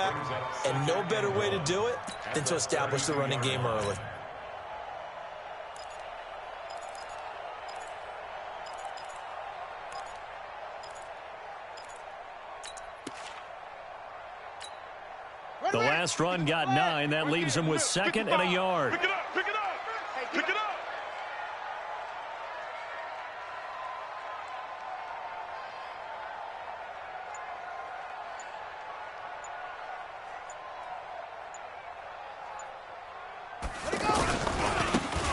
quarterback, and no better way to do it than to establish the running game early. The last run got 9. That leaves him with 2nd and a yard. Pick it up, pick it up, pick it up.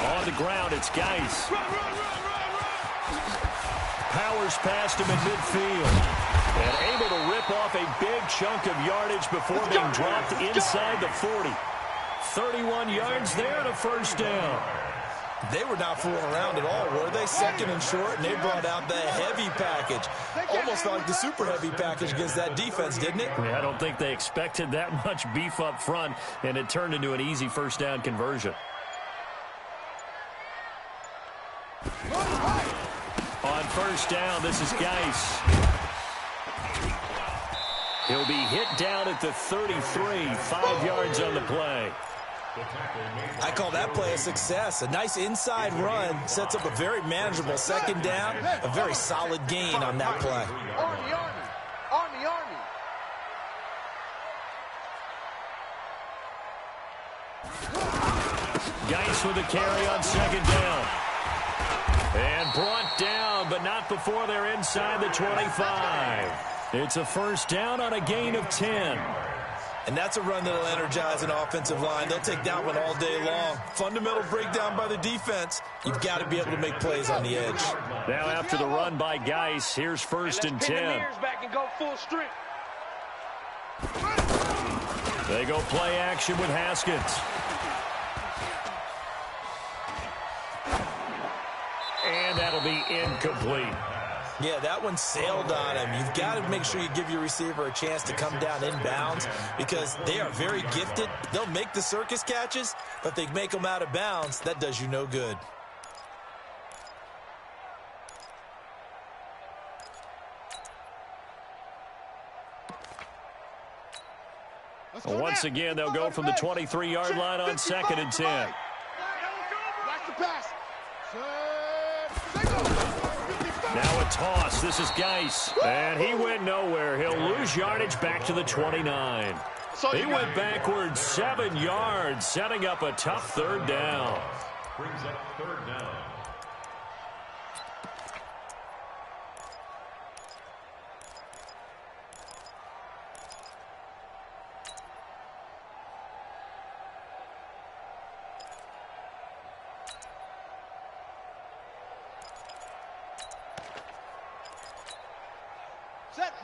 On the ground, it's Geis. Powers past him in midfield. And able to rip off a big chunk of yardage before being dropped inside the 40. 31 yards there and a first down. They were not fooling around at all, were they? 2nd and short, and they brought out the heavy package. Almost like the super heavy package against that defense, didn't it? I don't think they expected that much beef up front, and it turned into an easy first down conversion. On first down, this is Geis. He'll be hit down at the 33, 5 yards on the play. I call that play a success. A nice inside run sets up a very manageable 2nd down, a very solid gain on that play. Army, Army, Army, Army. Geis with a carry on 2nd down. And brought down, but not before they're inside the 25. It's a first down on a gain of 10. And that's a run that'll energize an offensive line. They'll take that one all day long. Fundamental breakdown by the defense. You've got to be able to make plays on the edge. Now after the run by Geis, here's 1st and 10. Back and go full strength. They go play action with Haskins. And that'll be incomplete. Yeah, that one sailed on him. You've got to make sure you give your receiver a chance to come down inbounds because they are very gifted. They'll make the circus catches, but if they make them out of bounds, that does you no good. Well, once again, they'll go from the 23-yard line on 2nd and 10. Watch the pass. Now a toss. This is Geis. And he went nowhere. He'll lose yardage back to the 29. He went backwards 7 yards, setting up a tough 3rd down. Brings up 3rd down.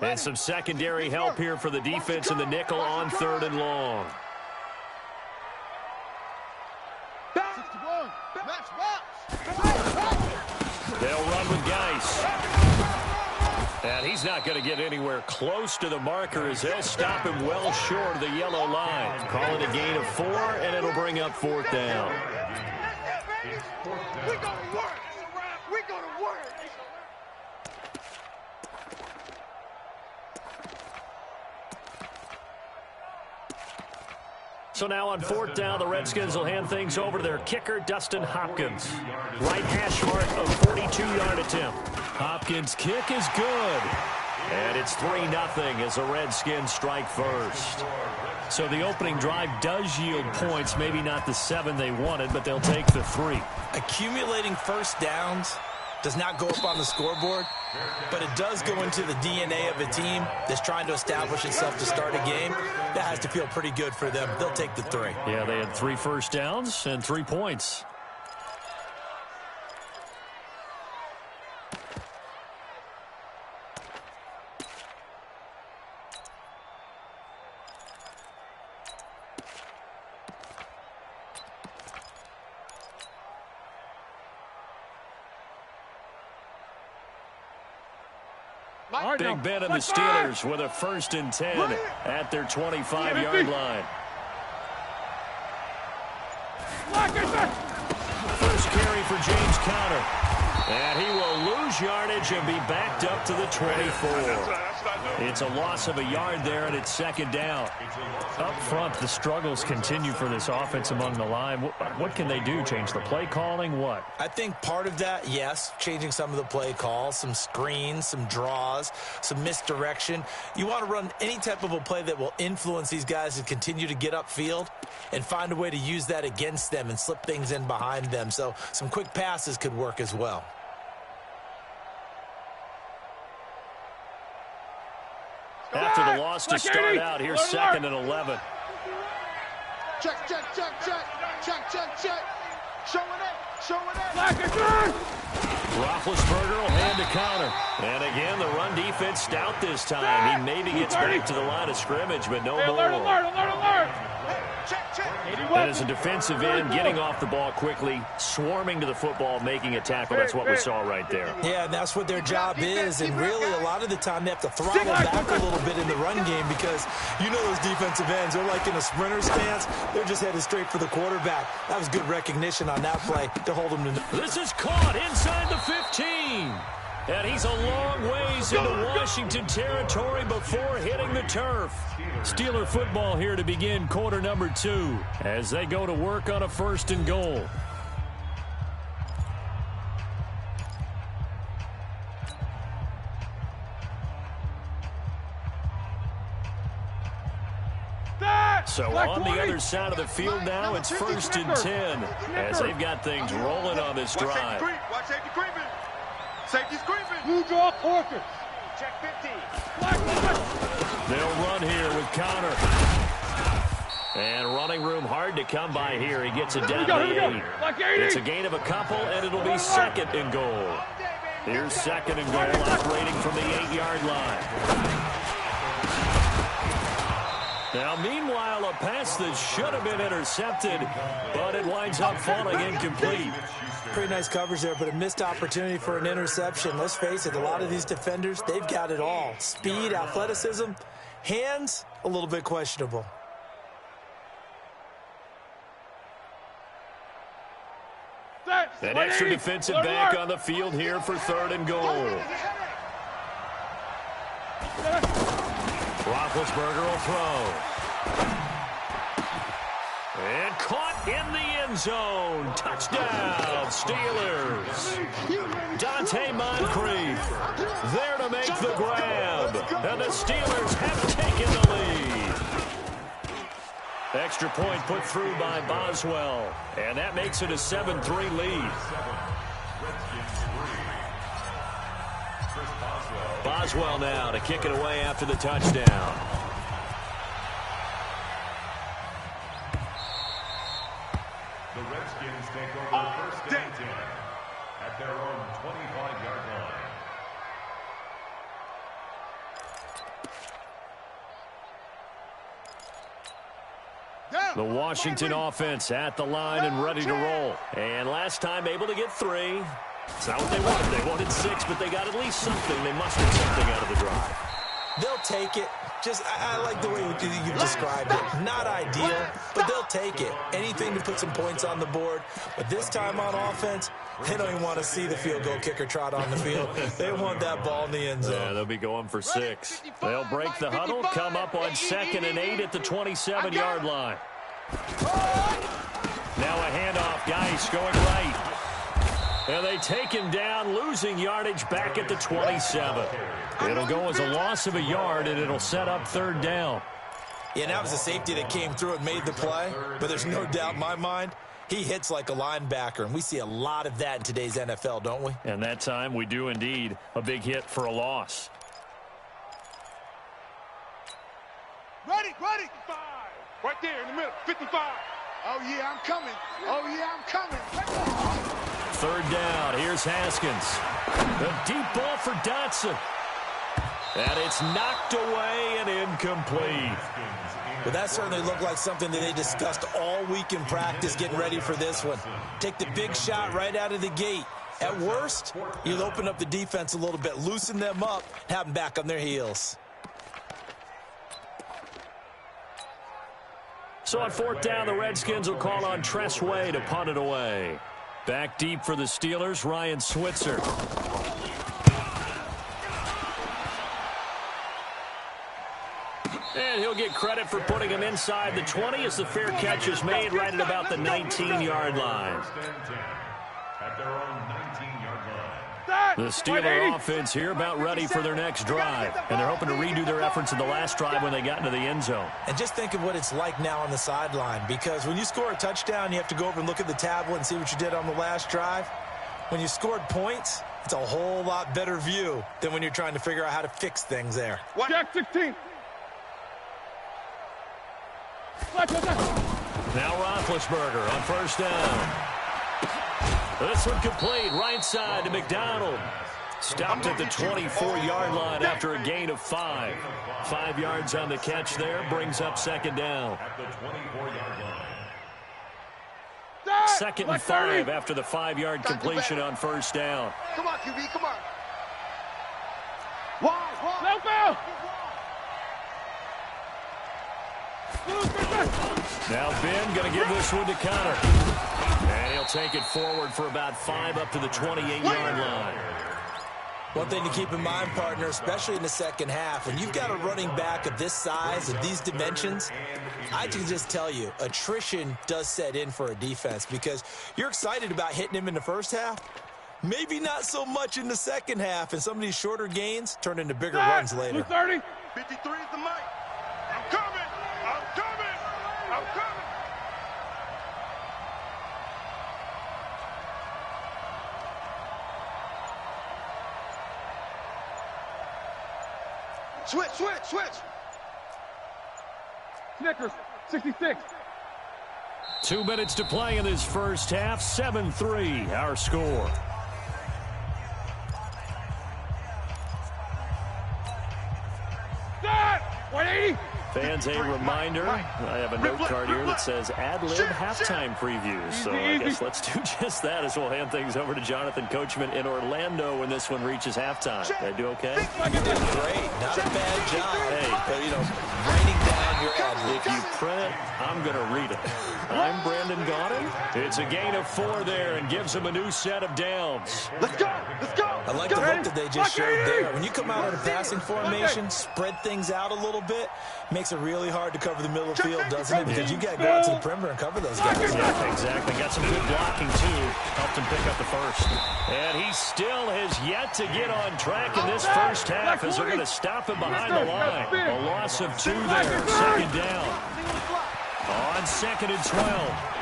And some secondary help here for the defense in the nickel on 3rd and long. They'll run with Geis. And he's not going to get anywhere close to the marker as they'll stop him well short of the yellow line. Call it a gain of 4, and it'll bring up 4th down. We're going to work. We're going to work. So now on 4th down, the Redskins will hand things over to their kicker, Dustin Hopkins. Right hash mark of 42-yard attempt. Hopkins' kick is good. And it's 3-0 as the Redskins strike first. So the opening drive does yield points, maybe not the 7 they wanted, but they'll take the 3. Accumulating first downs does not go up on the scoreboard, but it does go into the DNA of a team that's trying to establish itself to start a game. That has to feel pretty good for them. They'll take the 3. Yeah, they had 3 first downs and 3 points. Big Ben and the Steelers with a 1st and 10 at their 25-yard line. first carry for James Conner. And he will lose yardage and be backed up to the 24. It's a loss of a yard there, and it's second down. Up front, the struggles continue for this offense among the line. What can they do? Change the play calling? What? I think part of that, yes, changing some of the play calls, some screens, some draws, some misdirection. You want to run any type of a play that will influence these guys to continue to get upfield and find a way to use that against them and slip things in behind them. So some quick passes could work as well. After the loss to start out, here's second and 11. Check, check, check, check. Check, check, check. Show it up. Show it up. Roethlisberger will hand to Conner. And again, the run defense stout this time. He maybe gets back to the line of scrimmage, but no more. Alert. Check, check. And as a defensive end, getting off the ball quickly, swarming to the football, making a tackle. That's what we saw right there. Yeah, and that's what their job is. And really, a lot of the time, they have to throttle back a little bit in the run game because you know those defensive ends. They're like in a sprinter stance. They're just headed straight for the quarterback. That was good recognition on that play to hold them to. This is caught inside the 15. And he's a long ways into Washington territory before hitting the turf. Steeler football here to begin quarter number 2 as they go to work on a 1st and goal. So on the other side of the field now, it's 1st and 10 as they've got things rolling on this drive. Watch safety creeping. Safety's creeping. You draw Porter. Check 15. They'll run here with Conner. And running room hard to come by here. He gets it down to the 8. It's a gain of a couple, and it'll be 2nd and goal. Here's 2nd and goal, operating from the 8-yard line. Now, meanwhile, a pass that should have been intercepted, but it winds up falling incomplete. Pretty nice coverage there, but a missed opportunity for an interception. Let's face it, a lot of these defenders, they've got it all. Speed, athleticism, hands, a little bit questionable. An extra defensive back on the field here for 3rd and goal. Roethlisberger will throw. And caught in the end zone. Touchdown, Steelers. Dante Moncrief there to make the grab. And the Steelers have taken the lead. Extra point put through by Boswell. And that makes it a 7-3 lead. Boswell now to kick it away after the touchdown. The Redskins take over 1st and 10 at their own 25-yard line. The Washington offense at the line and ready to roll. And last time able to get 3. It's not what they wanted. They wanted 6, but they got at least something. They mustered something out of the drive. They'll take it. I like the way you described it. Not ideal, but they'll take it. Anything to put some points on the board. But this time on offense, they don't even want to see the field goal kicker trot on the field. They want that ball in the end zone. Yeah, they'll be going for 6. They'll break the huddle, come up on 2nd and 8 at the 27-yard line. Now a handoff. Geis going right. And they take him down, losing yardage back at the 27. It'll go as a loss of a yard, and it'll set up 3rd down. Yeah, that was a safety that came through and made the play, but there's no doubt in my mind, he hits like a linebacker, and we see a lot of that in today's NFL, don't we? And that time we do indeed. A big hit for a loss. Ready. 55. Right there in the middle. 55. Oh, yeah, I'm coming. Oh, yeah, I'm coming. 3rd down. Here's Haskins. The deep ball for Dotson. And it's knocked away and incomplete. Well, that certainly looked like something that they discussed all week in practice getting ready for this one. Take the big shot right out of the gate. At worst, you'll open up the defense a little bit, loosen them up, have them back on their heels. So on 4th down, the Redskins will call on Tress Way to punt it away. Back deep for the Steelers, Ryan Switzer. And he'll get credit for putting him inside the 20 as the fair catch is made right at about the 19-yard line. At their own 19-yard line. The Steeler offense here about ready for their next drive. And they're hoping to redo their efforts in the last drive when they got into the end zone. And just think of what it's like now on the sideline, because when you score a touchdown, you have to go over and look at the tablet and see what you did on the last drive. When you scored points, it's a whole lot better view than when you're trying to figure out how to fix things there. Jack 16. Now Roethlisberger on first down. This one complete, right side to McDonald. Stopped at the 24-yard line after a gain of 5. 5 yards on the catch there, brings up second down. At the 24-yard line. Second and 5 after the 5-yard completion on first down. Come on, QB, come on. No foul. Now Ben going to give this one to Connor. And he'll take it forward for about 5 up to the 28-yard line. One thing to keep in mind, partner, especially in the second half, when you've got a running back of this size, of these dimensions, I can just tell you, attrition does set in for a defense because you're excited about hitting him in the first half. Maybe not so much in the second half, and some of these shorter gains turn into bigger runs later. 30. 53 is the mic. I'm coming. I'm coming. I'm coming. Switch. Snickers, 66. 2 minutes to play in this first half. 7-3, our score. Start! 180. Fans, a reminder, I have a note card here that says ad-lib halftime previews. So I guess let's do just that as we'll hand things over to Jonathan Coachman in Orlando when this one reaches halftime. Did I do okay? You did great. Not a bad job. Hey. But, writing down your ad-lib. If you print it, I'm going to read it. I'm Brandon Gaudin. It's a gain of 4 there and gives them a new set of downs. Let's go. I like the look that they just showed there. When you come out in a passing formation, spread things out a little bit, makes it really hard to cover the middle of the field, doesn't it? Because you got to go out to the perimeter and cover those guys. Yeah, exactly. Got some good blocking, too. Helped him pick up the first. And he still has yet to get on track in this first half as they're going to stop him behind the line. A loss of 2 there. Second down. On second and 12,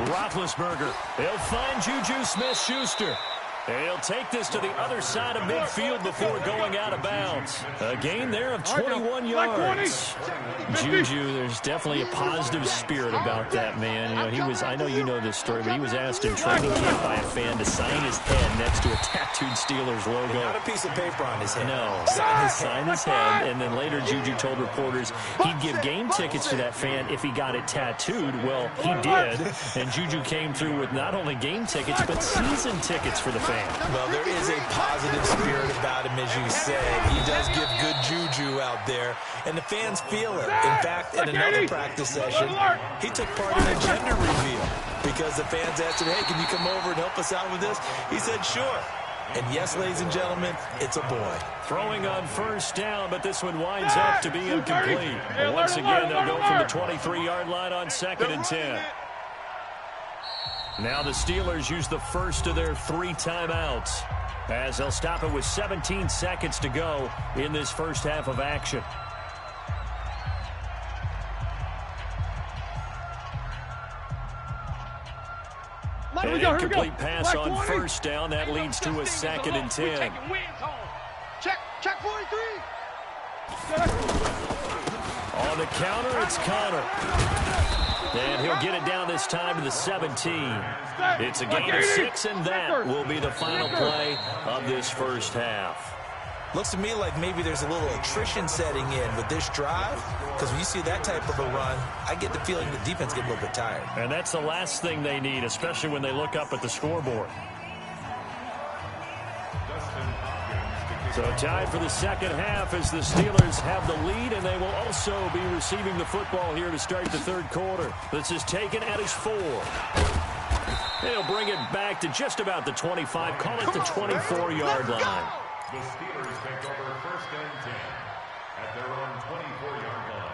Roethlisberger. He'll find Juju Smith-Schuster. He'll take this to the other side of midfield before going out of bounds. A gain there of 21 yards. Juju, there's definitely a positive spirit about that man. He was, I know you know this story, but he was asked in training camp by a fan to sign his head next to a tattooed Steelers logo. Not a piece of paper on his head. No. Sign his head. And then later Juju told reporters he'd give game tickets to that fan if he got it tattooed. Well, he did. And Juju came through with not only game tickets, but season tickets for the fan. Well, there is a positive spirit about him, as you said. He does give good juju out there, and the fans feel it. In fact, at another practice session, he took part in a gender reveal because the fans asked him, hey, can you come over and help us out with this? He said, sure. And yes, ladies and gentlemen, it's a boy. Throwing on first down, but this one winds up to be incomplete. And once again, they'll go from the 23-yard line on second and 10. Now the Steelers use the first of their 3 timeouts as they'll stop it with 17 seconds to go in this first half of action. An incomplete pass on first down. That leads to a second and 10. Check 43. On the counter, it's Connor. And he'll get it down this time to the 17. It's a gain of 6, and that will be the final play of this first half. Looks to me like maybe there's a little attrition setting in with this drive, because when you see that type of a run, I get the feeling the defense gets a little bit tired. And that's the last thing they need, especially when they look up at the scoreboard. So tied for the second half as the Steelers have the lead, and they will also be receiving the football here to start the third quarter. This is taken at his 4. They'll bring it back to just about the 25, call it the 24-yard line. The Steelers take over 1st and 10 at their own 24-yard line.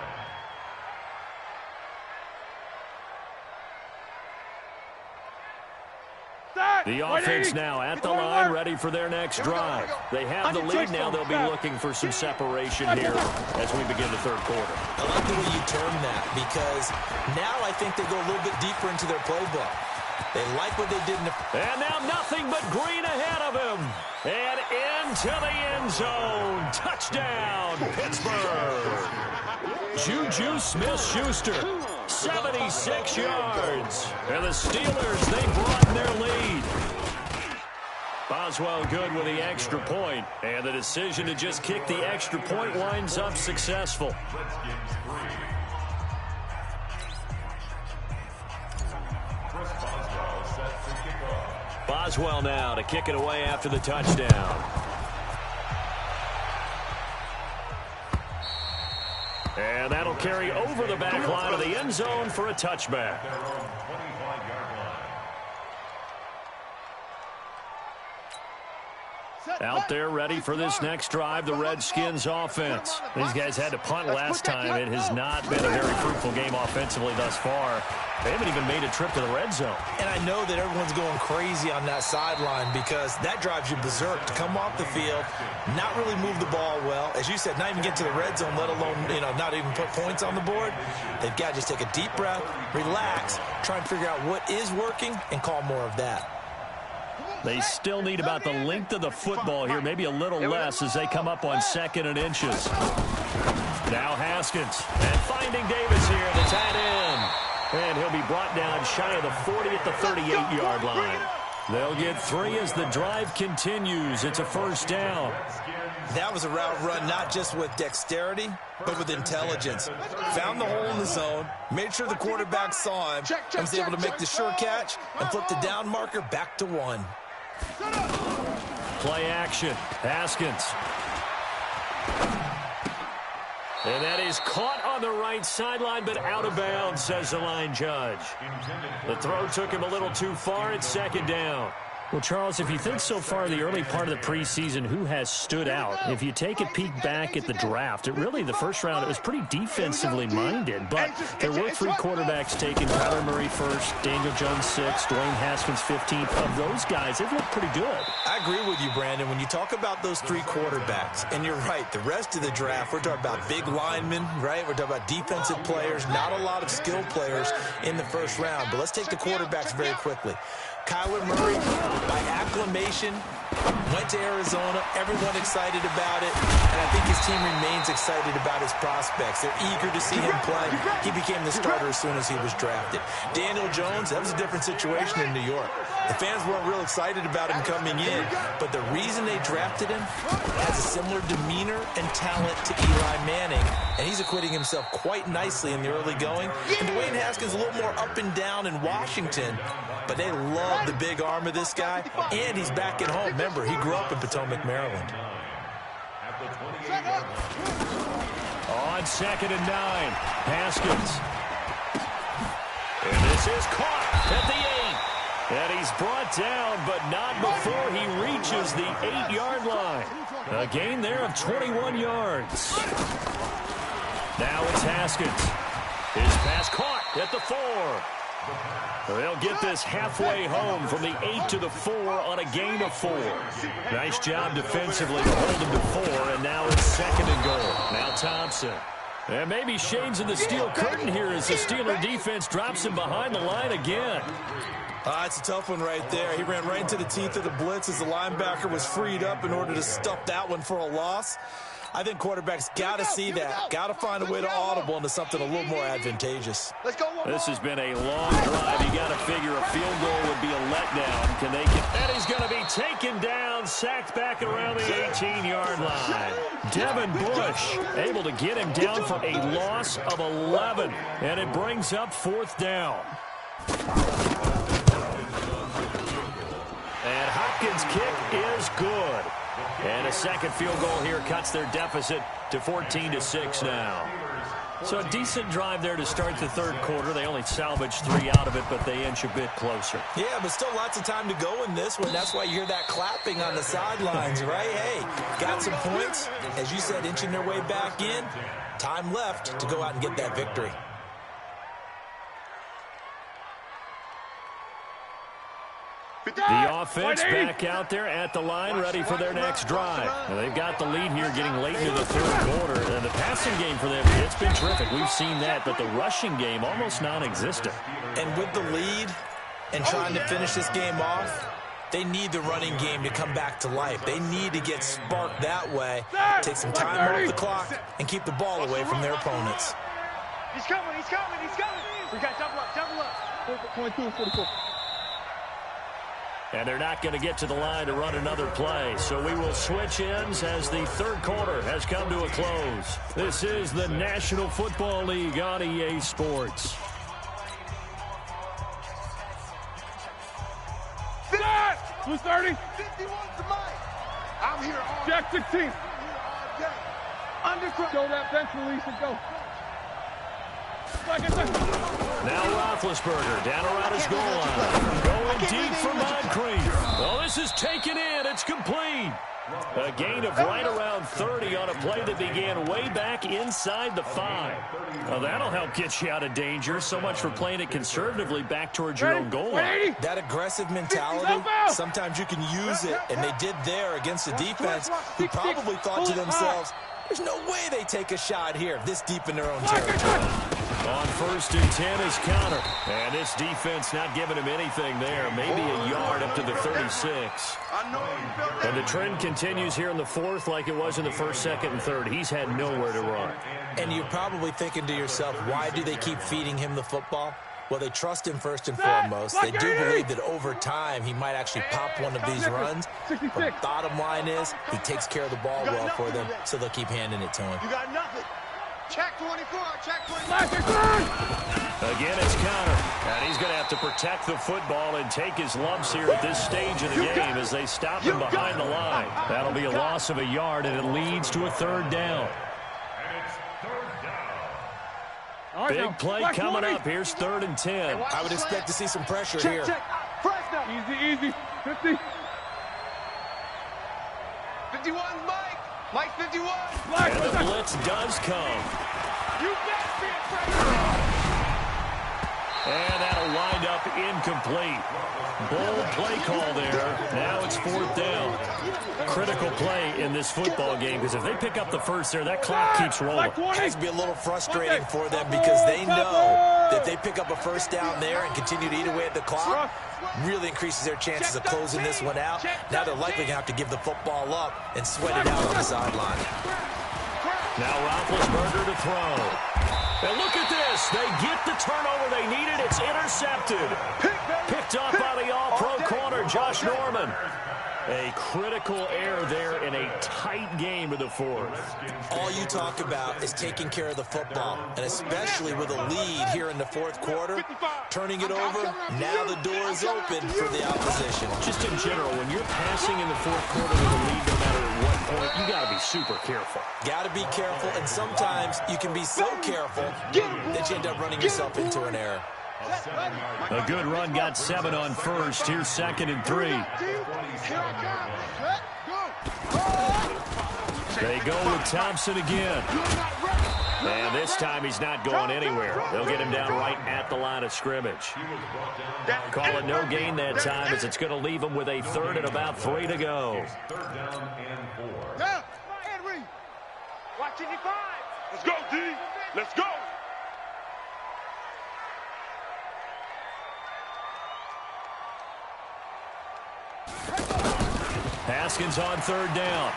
The offense now at the line, ready for their next drive. They have the lead now. They'll be looking for some separation here as we begin the third quarter. I like the way you term that, because now I think they go a little bit deeper into their playbook. They like what they did in the... And now nothing but green ahead of him. And into the end zone. Touchdown, Pittsburgh. Juju Smith-Schuster, 76 yards. And the Steelers, they broaden their lead. Boswell good with the extra point. And the decision to just kick the extra point winds up successful. Boswell now to kick it away after the touchdown. And that'll carry over the back line of the end zone for a touchback. Out there ready for this next drive, the Redskins offense. These guys had to punt last time. It has not been a very fruitful game offensively thus far. They haven't even made a trip to the red zone. And I know that everyone's going crazy on that sideline because that drives you berserk to come off the field, not really move the ball well. As you said, not even get to the red zone, let alone, not even put points on the board. They've got to just take a deep breath, relax, try and figure out what is working and call more of that. They still need about the length of the football here, maybe a little less as they come up on 2nd and inches. Now Haskins, and finding Davis here, the tight end. And he'll be brought down shy of the 40 at the 38-yard line. They'll get 3 as the drive continues. It's a first down. That was a route run not just with dexterity, but with intelligence. Found the hole in the zone, made sure the quarterback saw him, and was able to make the sure catch and flip the down marker back to 1. Play action. Haskins. And that is caught on the right sideline, but out of bounds, says the line judge. The throw took him a little too far. It's 2nd down. Well, Charles, if you think so far the early part of the preseason, who has stood out? If you take a peek back at the draft, the first round, it was pretty defensively minded. But there were 3 quarterbacks taken. Kyler Murray first, Daniel Jones 6th, Dwayne Haskins 15th. Of those guys, they've looked pretty good. I agree with you, Brandon. When you talk about those 3 quarterbacks, and you're right, the rest of the draft, we're talking about big linemen, right? We're talking about defensive players, not a lot of skill players in the first round. But let's take the quarterbacks very quickly. Kyler Murray, by acclamation, went to Arizona. Everyone excited about it. And I think his team remains excited about his prospects. They're eager to see him play. He became the starter as soon as he was drafted. Daniel Jones, that was a different situation in New York. The fans weren't real excited about him coming in, but the reason they drafted him has a similar demeanor and talent to Eli Manning, and he's acquitting himself quite nicely in the early going. And Dwayne Haskins a little more up and down in Washington, but they love the big arm of this guy, and he's back at home. Remember, he grew up in Potomac, Maryland. On 2nd and 9, Haskins. And this is caught at the 8. And he's brought down, but not before he reaches the 8-yard line. A gain there of 21 yards. Now it's Haskins. His pass caught at the 4. They'll get this halfway home from the 8 to the 4 on a gain of 4. Nice job defensively to hold him to 4, and now it's 2nd and goal. Now Thompson. And maybe shades of the steel curtain here as the Steeler defense drops him behind the line again. It's a tough one right there. He ran right into the teeth of the blitz as the linebacker was freed up in order to stuff that one for a loss. I think quarterbacks got to see that. Got to find a way to audible into something a little more advantageous. This has been a long drive. You got to figure a field goal would be a letdown. Can they get... And he's going to be taken down, sacked back around the 18-yard line. Devin Bush able to get him down for a loss of 11. And it brings up 4th down. And Hopkins' kick is good. And a second field goal here cuts their deficit to 14-6 now. So a decent drive there to start the third quarter. They only salvaged 3 out of it, but they inch a bit closer. Yeah, but still lots of time to go in this one. That's why you hear that clapping on the sidelines, right? Hey, got some points. As you said, inching their way back in. Time left to go out and get that victory. The offense back out there at the line, ready for their next drive. Now they've got the lead here getting late into the third quarter. And the passing game for them, it's been terrific. We've seen that, but the rushing game almost non-existent. And with the lead and trying to finish this game off, they need the running game to come back to life. They need to get sparked that way, take some time off the clock, and keep the ball away from their opponents. He's coming, he's coming, he's coming. We got double up, double up. 22 and 44. And they're not going to get to the line to run another play. So we will switch ends as the third quarter has come to a close. This is the National Football League on EA Sports. Who's 30? 51 to Mike. I'm here all day. Jack 16. I'm here all day. Undercross. Go that bench release and go. Now Roethlisberger down around his goal line. Going deep for Moncrief. Well, this is taken in. It's complete. A gain of right around 30 on a play that began way back inside the 5. Well, that'll help get you out of danger. So much for playing it conservatively back towards your own goal line. That aggressive mentality, sometimes you can use it, and they did there against the defense who probably thought to themselves, there's no way they take a shot here this deep in their own territory. On 1st and 10 is counter. And this defense not giving him anything there. Maybe a yard up to the 36. And the trend continues here in the fourth like it was in the first, second, and third. He's had nowhere to run. And you're probably thinking to yourself, why do they keep feeding him the football? Well, they trust him first and foremost. They do believe that over time he might actually pop one of these runs. But bottom line is he takes care of the ball well for them, so they'll keep handing it to him. You got nothing. Check 24, check 24. Again, it's counter. And he's going to have to protect the football and take his lumps here at this stage of the game as they stop him behind the line. That'll be a loss of a yard, and it leads to a third down. Big play coming up. Here's 3rd and 10. I would expect to see some pressure here. Easy, easy. 50. 51, Mike. Mike 51. And the blitz does come. You better be afraid. And that'll wind up incomplete. Bold play call there. Now it's 4th down. Critical play in this football game because if they pick up the first there, that clock keeps rolling. It has to be a little frustrating for them because they know that if they pick up a first down there and continue to eat away at the clock, really increases their chances of closing this one out. Now they're likely going to have to give the football up and sweat it out on the sideline. Now Roethlisberger to throw. And look at this. They get the turnover they needed. It's intercepted. Picked up by the all-pro corner, Josh Norman. A critical error there in a tight game of the fourth. All you talk about is taking care of the football, and especially with a lead here in the fourth quarter, turning it over, now the door is open for the opposition. Just in general, when you're passing in the fourth quarter with a lead, no matter at what point, you got to be super careful. Got to be careful, and sometimes you can be so careful that you end up running yourself into an error. A good run got 7 on first. Here's 2nd and 3. They go with Thompson again. And this time he's not going anywhere. They'll get him down right at the line of scrimmage. Call it no gain that time as it's going to leave him with a 3rd and about 3 to go. Watch 85. Let's go, D. Let's go. Haskins on 3rd down.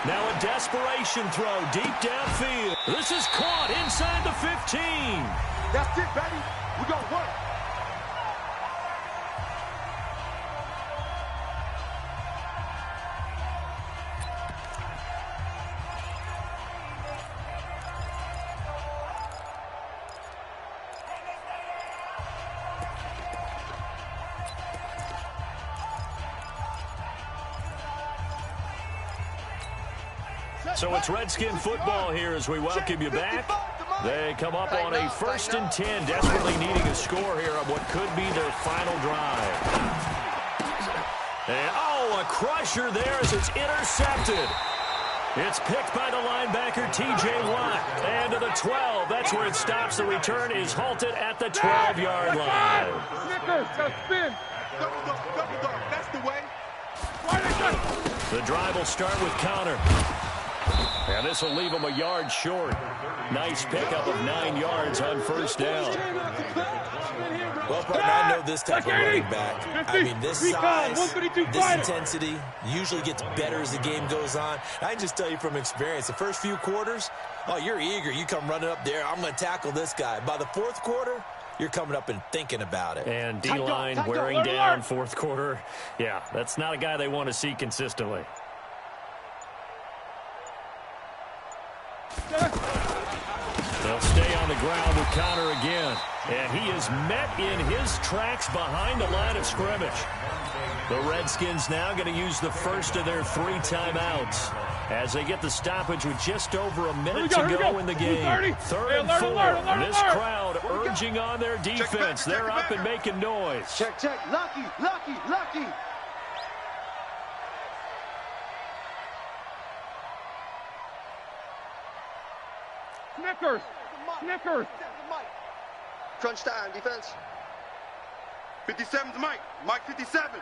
Now a desperation throw deep downfield. This is caught inside the 15. That's it, baby. We're going to work. So it's Redskin football here as we welcome you back. They come up on a 1st and 10, desperately needing a score here on what could be their final drive. And, oh, a crusher there as it's intercepted. It's picked by the linebacker, T.J. Watt. And to the 12. That's where it stops. The return is halted at the 12-yard line. Spin. Double dog. That's the way. The drive will start with Conner. And this will leave him a yard short. Nice pickup of 9 yards on 1st down. Well, partner, I know this type of running back. I mean, this size, this intensity usually gets better as the game goes on. I can just tell you from experience, the first few quarters, oh, you're eager. You come running up there, I'm going to tackle this guy. By the 4th quarter, you're coming up and thinking about it. And D-line wearing down 4th quarter. Yeah, that's not a guy they want to see consistently. They'll stay on the ground with Conner again. And he is met in his tracks behind the line of scrimmage. The Redskins now going to use the first of their 3 timeouts as they get the stoppage with just over a minute to go in the game. 3rd and 4. This crowd urging on their defense. They're up and making noise. Check. Lucky. Snickers. Crunch time, defense. 57's Mike. Mike 57.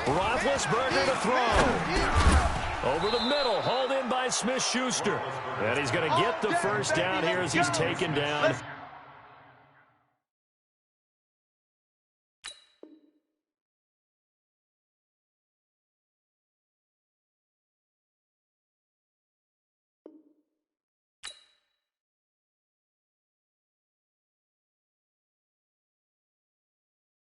Roethlisberger to throw. Over the middle, hauled in by Smith-Schuster. And he's going to get the first down here as he's taken down.